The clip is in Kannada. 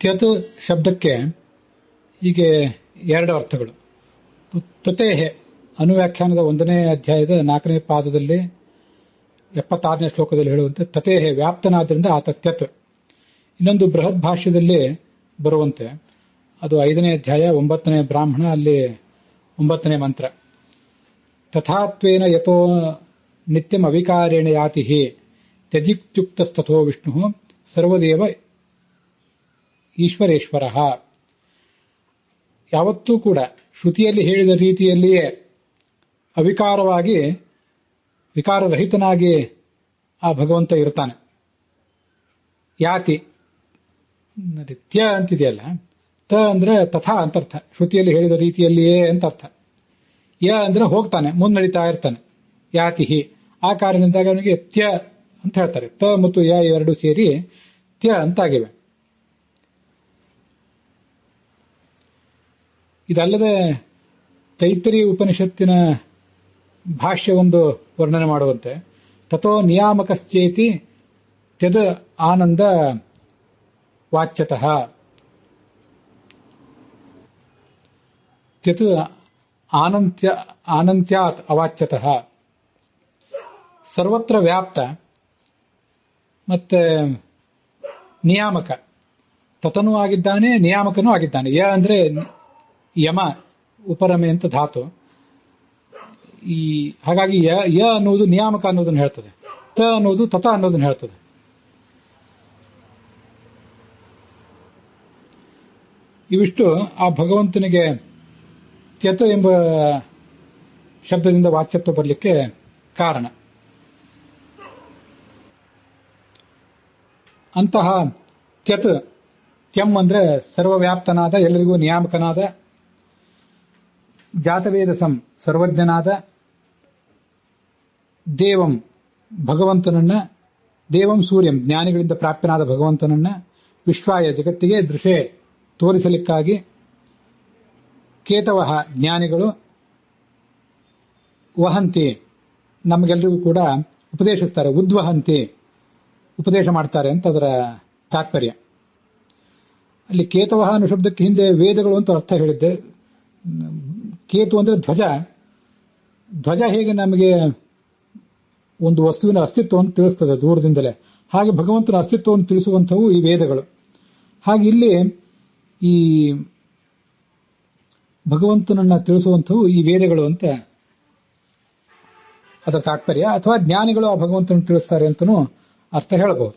ತ್ಯತ್ ಶಬ್ದಕ್ಕೆ ಹೀಗೆ ಎರಡು ಅರ್ಥಗಳು. ತತೇಹೆ ಅನುವ್ಯಾಖ್ಯಾನದ 1ನೇ ಅಧ್ಯಾಯದ 4ನೇ ಪಾದದಲ್ಲಿ 76ನೇ ಶ್ಲೋಕದಲ್ಲಿ ಹೇಳುವಂತೆ ತತೇಹೆ ವ್ಯಾಪ್ತನಾದ್ರಿಂದ ಆತ ತ್ಯತ್. ಇನ್ನೊಂದು ಬೃಹತ್ ಭಾಷ್ಯದಲ್ಲಿ ಬರುವಂತೆ ಅದು 5ನೇ ಅಧ್ಯಾಯ 9ನೇ ಬ್ರಾಹ್ಮಣ, ಅಲ್ಲಿ 9ನೇ ಮಂತ್ರ. ತಥಾತ್ವೇನ ಯತೋ ನಿತ್ಯಂ ಅವಿಕಾರೇಣ ಯಾತಿ ಹಿ ತ್ಯಜಿತ್ಯುಕ್ತಸ್ತಥೋ ವಿಷ್ಣು ಸರ್ವದೇವ ಈಶ್ವರೇಶ್ವರ. ಯಾವತ್ತೂ ಕೂಡ ಶ್ರುತಿಯಲ್ಲಿ ಹೇಳಿದ ರೀತಿಯಲ್ಲಿಯೇ ಅವಿಕಾರವಾಗಿ ವಿಕಾರರಹಿತನಾಗಿ ಆ ಭಗವಂತ ಇರ್ತಾನೆ. ಯಾತಿ ತ್ಯ ಅಂತಿದೆಯಲ್ಲ, ತ ಅಂದ್ರೆ ತಥಾ ಅಂತರ್ಥ, ಶ್ರುತಿಯಲ್ಲಿ ಹೇಳಿದ ರೀತಿಯಲ್ಲಿಯೇ ಅಂತ ಅರ್ಥ. ಯ ಅಂದ್ರೆ ಹೋಗ್ತಾನೆ, ಮುನ್ನಡಿತಾ ಇರ್ತಾನೆ. ಯಾತಿ ಹಿ ಆ ಕಾರಣದಿಂದಾಗ ಅವನಿಗೆ ತ್ಯ ಅಂತ ಹೇಳ್ತಾರೆ. ತ ಮತ್ತು ಯ ಇವೆರಡು ಸೇರಿ ತ್ಯ ಅಂತಾಗಿವೆ. ಇದಲ್ಲದೆ ತೈತ್ತರಿ ಉಪನಿಷತ್ತಿನ ಭಾಷ್ಯ ಒಂದು ವರ್ಣನೆ ಮಾಡುವಂತೆ ತಥೋ ನಿಯಾಮಕಶ್ಚೇತಿ ತ್ಯದ ಆನಂದ ವಾಚ್ಯತಃ. ತ್ಯತ್ ಆನಂತ್ಯಾತ್ ಅವಾಚ್ಯತಃ. ಸರ್ವತ್ರ ವ್ಯಾಪ್ತ ಮತ್ತೆ ನಿಯಾಮಕ, ತತನೂ ಆಗಿದ್ದಾನೆ ನಿಯಾಮಕನೂ ಆಗಿದ್ದಾನೆ. ಯ ಅಂದ್ರೆ ಯಮ, ಉಪರಮೆ ಅಂತ ಧಾತು. ಹಾಗಾಗಿ ಯ ಅನ್ನುವುದು ನಿಯಾಮಕ ಅನ್ನೋದನ್ನು ಹೇಳ್ತದೆ, ತ ಅನ್ನೋದು ತತ ಅನ್ನೋದನ್ನು ಹೇಳ್ತದೆ. ಇವಿಷ್ಟು ಆ ಭಗವಂತನಿಗೆ ತ್ಯತ ಎಂಬ ಶಬ್ದದಿಂದ ವಾಚ್ಯತ್ವ ಬರಲಿಕ್ಕೆ ಕಾರಣ. ಅಂತಹ ತ್ಯತ್, ತ್ಯಂ ಅಂದ್ರೆ ಸರ್ವವ್ಯಾಪ್ತನಾದ, ಎಲ್ಲರಿಗೂ ನಿಯಾಮಕನಾದ, ಜಾತವೇದಸಂ ಸರ್ವಜ್ಞನಾದ, ದೇವಂ ಭಗವಂತನನ್ನ, ದೇವಂ ಸೂರ್ಯಂ ಜ್ಞಾನಿಗಳಿಂದ ಪ್ರಾಪ್ಯನಾದ ಭಗವಂತನನ್ನ, ವಿಶ್ವಾಯ ಜಗತ್ತಿಗೆ ದೃಶೆ ತೋರಿಸಲಿಕ್ಕಾಗಿ, ಕೇತವಃ ಜ್ಞಾನಿಗಳು, ವಹಂತಿ ನಮಗೆಲ್ಲರಿಗೂ ಕೂಡ ಉಪದೇಶಿಸ್ತಾರೆ, ಉದ್ವಹಂತಿ ಉಪದೇಶ ಮಾಡ್ತಾರೆ ಅಂತ ಅದರ ತಾತ್ಪರ್ಯ. ಅಲ್ಲಿ ಕೇತವಃ ಅನ್ನೋ ಶಬ್ದಕ್ಕೆ ಹಿಂದೆ ವೇದಗಳು ಅಂತ ಅರ್ಥ ಹೇಳಿದ್ದೆ. ಕೇತು ಅಂದ್ರೆ ಧ್ವಜ. ಧ್ವಜ ಹೇಗೆ ನಮಗೆ ಒಂದು ವಸ್ತುವಿನ ಅಸ್ತಿತ್ವವನ್ನು ತಿಳಿಸ್ತದೆ ದೂರದಿಂದಲೇ, ಹಾಗೆ ಭಗವಂತನ ಅಸ್ತಿತ್ವವನ್ನು ತಿಳಿಸುವಂಥವು ಈ ವೇದಗಳು. ಹಾಗೆ ಇಲ್ಲಿ ಈ ಭಗವಂತನನ್ನ ತಿಳಿಸುವಂಥವು ಈ ವೇದಗಳು ಅಂತ ಅದರ ತಾತ್ಪರ್ಯ. ಅಥವಾ ಜ್ಞಾನಿಗಳು ಆ ಭಗವಂತನನ್ನು ತಿಳಿಸ್ತಾರೆ ಅಂತನೂ ಅರ್ಥ ಹೇಳಬಹುದು.